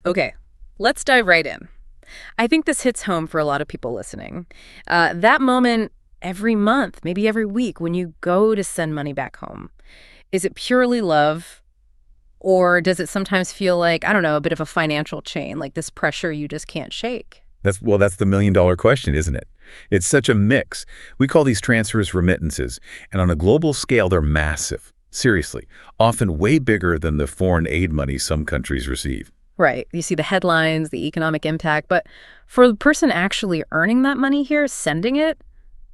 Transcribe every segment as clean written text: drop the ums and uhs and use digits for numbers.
Okay, let's dive right in. I think this hits home for a lot of people listening. That moment every month, maybe every week, when you go to send money back home. Is it purely love, or does it sometimes feel like, I don't know, a bit of a financial chain, like this pressure you just can't shake? That's the million-dollar question, isn't it? It's such a mix. We call these transfers remittances, and on a global scale, they're massive. Seriously, often way bigger than the foreign aid money some countries receive. Right. You see the headlines, the economic impact, but for the person actually earning that money here, sending it,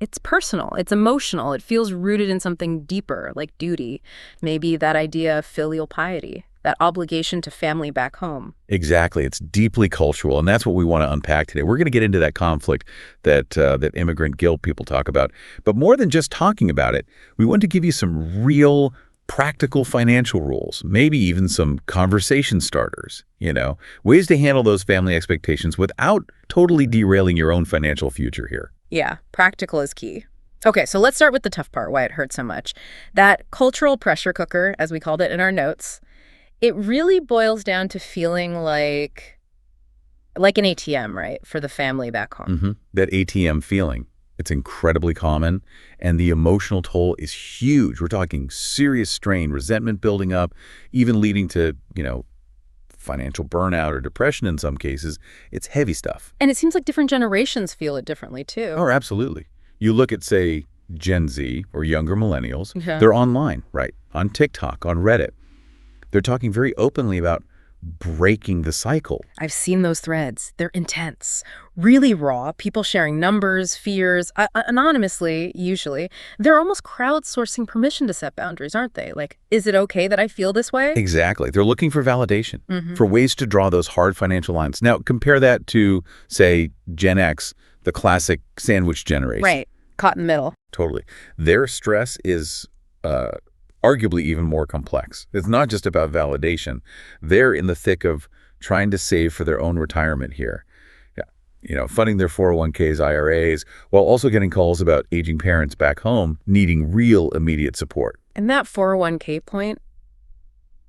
it's personal, it's emotional, it feels rooted in something deeper, like duty, maybe that idea of filial piety, that obligation to family back home. Exactly. It's deeply cultural, and that's what we want to unpack today. We're going to get into that conflict that immigrant guilt people talk about. But more than just talking about it, we want to give you some real practical financial rules, maybe even some conversation starters, ways to handle those family expectations without totally derailing your own financial future here. Yeah, practical is key. Okay, so let's start with the tough part, why it hurts so much. That cultural pressure cooker, as we called it in our notes, it really boils down to feeling like an ATM, right, for the family back home. That ATM feeling. It's incredibly common, and the emotional toll is huge. We're talking serious strain, resentment building up, even leading to, financial burnout or depression in some cases. It's heavy stuff. And it seems like different generations feel it differently, too. Oh, absolutely. You look at, say, Gen Z or younger millennials, Yeah. They're online, right, on TikTok, on Reddit. They're talking very openly about breaking the cycle. I've seen those threads. They're intense, really raw, people sharing numbers, fears, anonymously, usually. They're almost crowdsourcing permission to set boundaries, aren't they? Like, is it okay that I feel this way? Exactly. They're looking for validation, for ways to draw those hard financial lines. Now, compare that to, say, Gen X, the classic sandwich generation. Right. Caught in the middle. Totally. Their stress is arguably even more complex. It's not just about validation. They're in the thick of trying to save for their own retirement here. Yeah. Funding their 401ks, IRAs, while also getting calls about aging parents back home needing real immediate support. And that 401k point,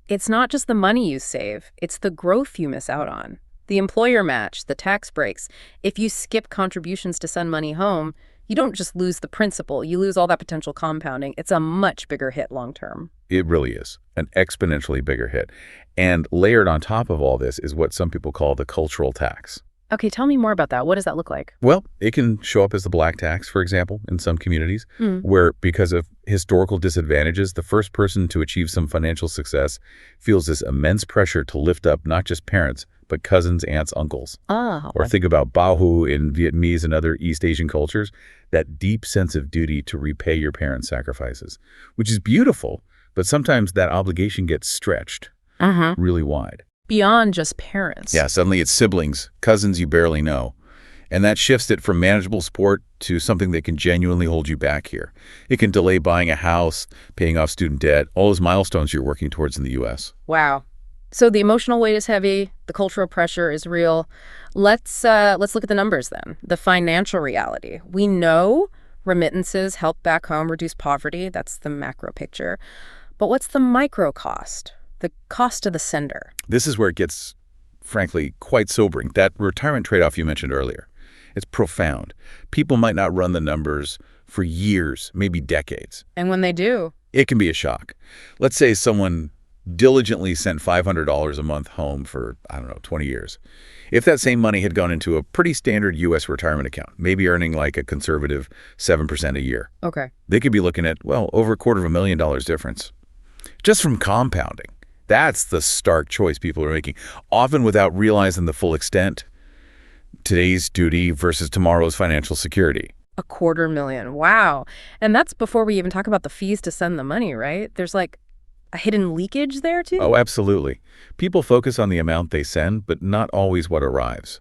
it's not just the money you save, it's the growth you miss out on. The employer match, the tax breaks. If you skip contributions to send money home, you don't just lose the principal, you lose all that potential compounding. It's a much bigger hit long term. It really is an exponentially bigger hit. And layered on top of all this is what some people call the cultural tax. Okay, tell me more about that. What does that look like? Well, it can show up as the black tax, for example, in some communities, where because of historical disadvantages, the first person to achieve some financial success feels this immense pressure to lift up not just parents, but cousins, aunts, uncles. Or think about Bahu in Vietnamese and other East Asian cultures, that deep sense of duty to repay your parents' sacrifices, which is beautiful, but sometimes that obligation gets stretched really wide. Beyond just parents. Yeah, suddenly it's siblings, cousins you barely know. And that shifts it from manageable support to something that can genuinely hold you back here. It can delay buying a house, paying off student debt, all those milestones you're working towards in the U.S. Wow. So the emotional weight is heavy, the cultural pressure is real. Let's look at the numbers then. The financial reality. We know remittances help back home reduce poverty. That's the macro picture. But what's the micro cost? The cost to the sender? This is where it gets, frankly, quite sobering. That retirement trade-off you mentioned earlier, it's profound. People might not run the numbers for years, maybe decades. And when they do? It can be a shock. Let's say someone diligently sent $500 a month home for, 20 years. If that same money had gone into a pretty standard U.S. retirement account, maybe earning like a conservative 7% a year, Okay. they could be looking at, over $250,000 difference just from compounding. That's the stark choice people are making, often without realizing the full extent. Today's duty versus tomorrow's financial security. $250,000. Wow. And that's before we even talk about the fees to send the money, right? There's like a hidden leakage there too? Oh, absolutely. People focus on the amount they send, but not always what arrives.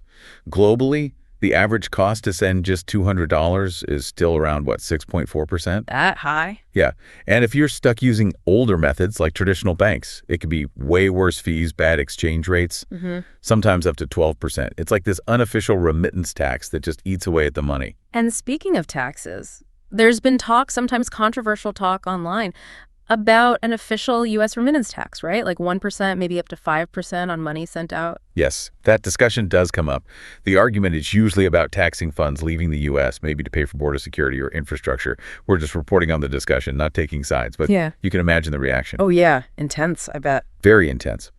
Globally, the average cost to send just $200 is still around, 6.4%? That high? Yeah. And if you're stuck using older methods like traditional banks, it could be way worse fees, bad exchange rates, sometimes up to 12%. It's like this unofficial remittance tax that just eats away at the money. And speaking of taxes, there's been talk, sometimes controversial talk online, about an official U.S. remittance tax, right? Like 1%, maybe up to 5% on money sent out. Yes, that discussion does come up. The argument is usually about taxing funds leaving the U.S., maybe to pay for border security or infrastructure. We're just reporting on the discussion, not taking sides, but Yeah. you can imagine the reaction. Oh, yeah. Intense, I bet. Very intense.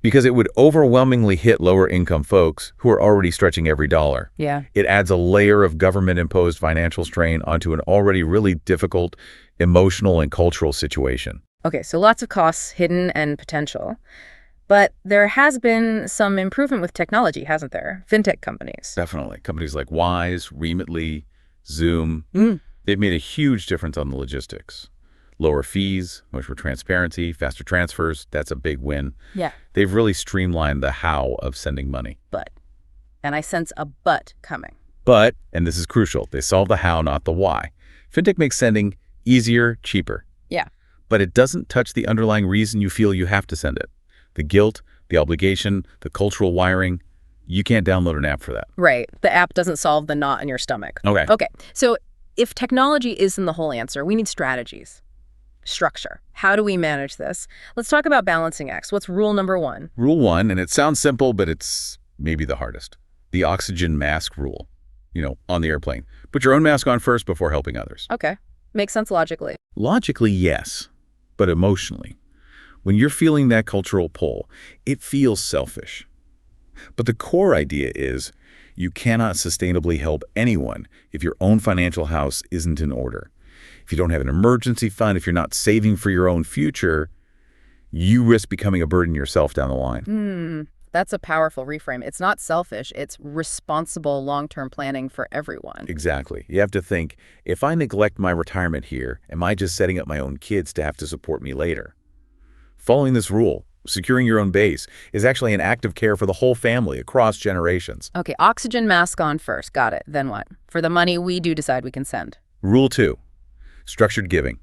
Because it would overwhelmingly hit lower-income folks who are already stretching every dollar. Yeah. It adds a layer of government-imposed financial strain onto an already really difficult emotional and cultural situation. Okay, so lots of costs hidden and potential. But there has been some improvement with technology, hasn't there? Fintech companies. Definitely. Companies like Wise, Remitly, Zoom, Mm. they've made a huge difference on the logistics. Lower fees, much more transparency, faster transfers, that's a big win. Yeah. They've really streamlined the how of sending money. But, and I sense a but coming. But, and this is crucial, they solve the how, not the why. Fintech makes sending easier, cheaper. Yeah. But it doesn't touch the underlying reason you feel you have to send it. The guilt, the obligation, the cultural wiring. You can't download an app for that. Right. The app doesn't solve the knot in your stomach. Okay. Okay. So if technology isn't the whole answer, we need strategies. Structure. How do we manage this? Let's talk about balancing acts. What's rule number 1? Rule 1, and it sounds simple, but it's maybe the hardest. The oxygen mask rule. On the airplane. Put your own mask on first before helping others. Okay. Makes sense logically. Logically, yes, but emotionally. When you're feeling that cultural pull, it feels selfish. But the core idea is you cannot sustainably help anyone if your own financial house isn't in order. If you don't have an emergency fund, if you're not saving for your own future, you risk becoming a burden yourself down the line. That's a powerful reframe. It's not selfish. It's responsible long-term planning for everyone. Exactly. You have to think, if I neglect my retirement here, am I just setting up my own kids to have to support me later? Following this rule, securing your own base, is actually an act of care for the whole family across generations. Okay, oxygen mask on first. Got it. Then what? For the money we do decide we can send. Rule 2, structured giving.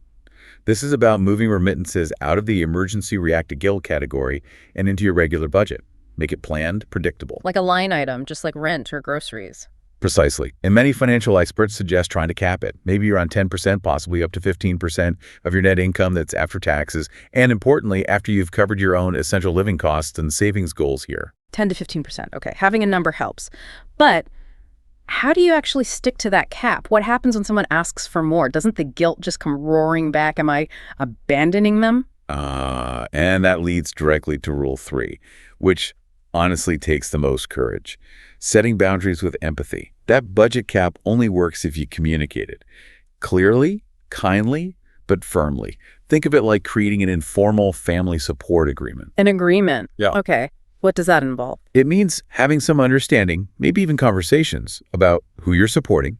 This is about moving remittances out of the emergency react to guilt category and into your regular budget. Make it planned, predictable. Like a line item, just like rent or groceries. Precisely. And many financial experts suggest trying to cap it. Maybe around 10%, possibly up to 15% of your net income that's after taxes. And importantly, after you've covered your own essential living costs and savings goals here. 10 to 15%. Okay, having a number helps. But how do you actually stick to that cap? What happens when someone asks for more? Doesn't the guilt just come roaring back? Am I abandoning them? And that leads directly to Rule 3, which honestly takes the most courage. Setting boundaries with empathy. That budget cap only works if you communicate it. Clearly, kindly, but firmly. Think of it like creating an informal family support agreement. An agreement. Yeah. Okay. What does that involve? It means having some understanding, maybe even conversations, about who you're supporting,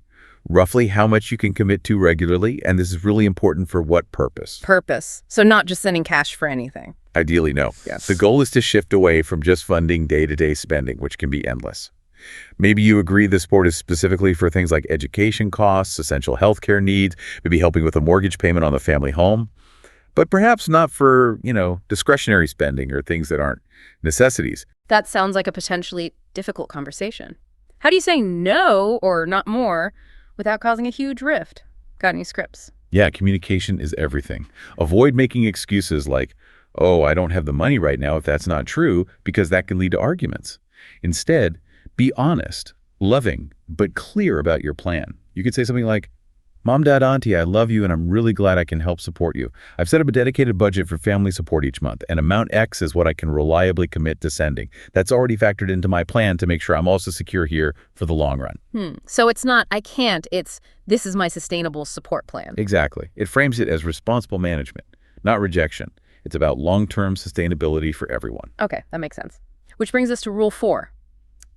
roughly how much you can commit to regularly, and this is really important for what purpose. Purpose. So not just sending cash for anything. Ideally, no. Yes. The goal is to shift away from just funding day-to-day spending, which can be endless. Maybe you agree this support is specifically for things like education costs, essential healthcare needs, maybe helping with a mortgage payment on the family home, but perhaps not for, discretionary spending or things that aren't necessities. That sounds like a potentially difficult conversation. How do you say no or not more without causing a huge rift? Got any scripts? Yeah, communication is everything. Avoid making excuses like, oh, I don't have the money right now if that's not true, because that can lead to arguments. Instead, be honest, loving, but clear about your plan. You could say something like, Mom, Dad, Auntie, I love you and I'm really glad I can help support you. I've set up a dedicated budget for family support each month, and amount X is what I can reliably commit to sending. That's already factored into my plan to make sure I'm also secure here for the long run. So it's not, I can't, it's, this is my sustainable support plan. Exactly. It frames it as responsible management, not rejection. It's about long-term sustainability for everyone. Okay, that makes sense. Which brings us to Rule 4,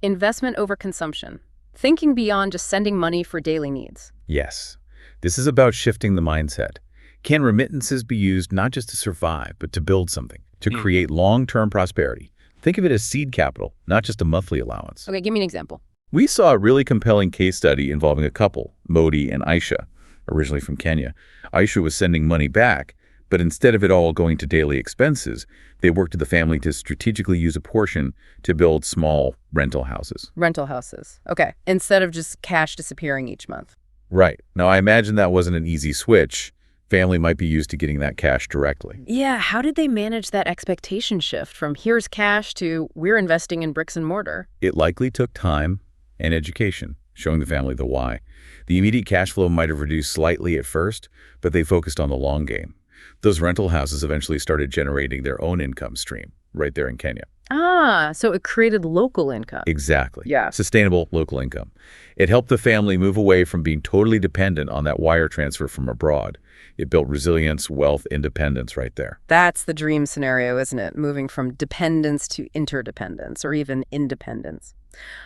investment over consumption. Thinking beyond just sending money for daily needs. Yes. This is about shifting the mindset. Can remittances be used not just to survive, but to build something, to create long-term prosperity? Think of it as seed capital, not just a monthly allowance. Okay, give me an example. We saw a really compelling case study involving a couple, Modi and Aisha, originally from Kenya. Aisha was sending money back, but instead of it all going to daily expenses, they worked with the family to strategically use a portion to build small rental houses. Rental houses. Okay, instead of just cash disappearing each month. Right. Now, I imagine that wasn't an easy switch. family might be used to getting that cash directly. Yeah, how did they manage that expectation shift from here's cash to we're investing in bricks and mortar? It likely took time and education, showing the family the why. The immediate cash flow might have reduced slightly at first, but they focused on the long game. Those rental houses eventually started generating their own income stream right there in Kenya. Ah, so it created local income. Exactly. Yeah. Sustainable local income. It helped the family move away from being totally dependent on that wire transfer from abroad. It built resilience, wealth, independence right there. That's the dream scenario, isn't it? Moving from dependence to interdependence, or even independence.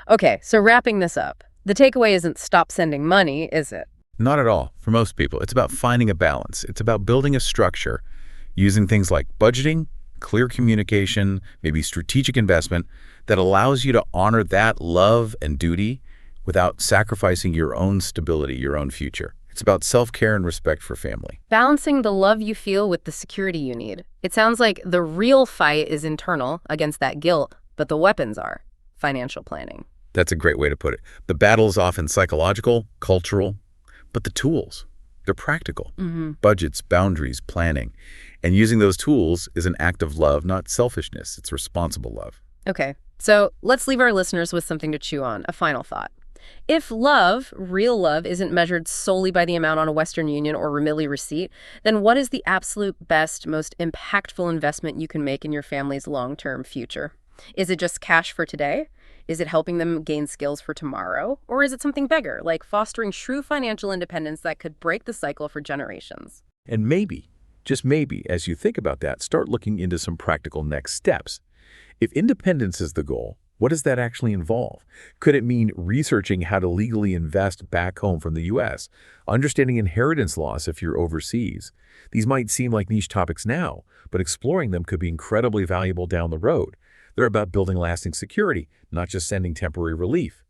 Okay, so wrapping this up, the takeaway isn't stop sending money, is it? Not at all. For most people, it's about finding a balance. It's about building a structure, using things like budgeting, clear communication, maybe strategic investment that allows you to honor that love and duty without sacrificing your own stability, your own future. It's about self-care and respect for family. Balancing the love you feel with the security you need. It sounds like the real fight is internal against that guilt, but the weapons are financial planning. That's a great way to put it. The battle is often psychological, cultural, but the tools, they're practical. Budgets, boundaries, planning. And using those tools is an act of love, not selfishness. It's responsible love. Okay, so let's leave our listeners with something to chew on, a final thought. If love, real love, isn't measured solely by the amount on a Western Union or Remitly receipt, then what is the absolute best, most impactful investment you can make in your family's long-term future? Is it just cash for today? Is it helping them gain skills for tomorrow? Or is it something bigger, like fostering true financial independence that could break the cycle for generations? And maybe, just maybe, as you think about that, start looking into some practical next steps. If independence is the goal, what does that actually involve? Could it mean researching how to legally invest back home from the U.S., understanding inheritance laws if you're overseas? These might seem like niche topics now, but exploring them could be incredibly valuable down the road. They're about building lasting security, not just sending temporary relief.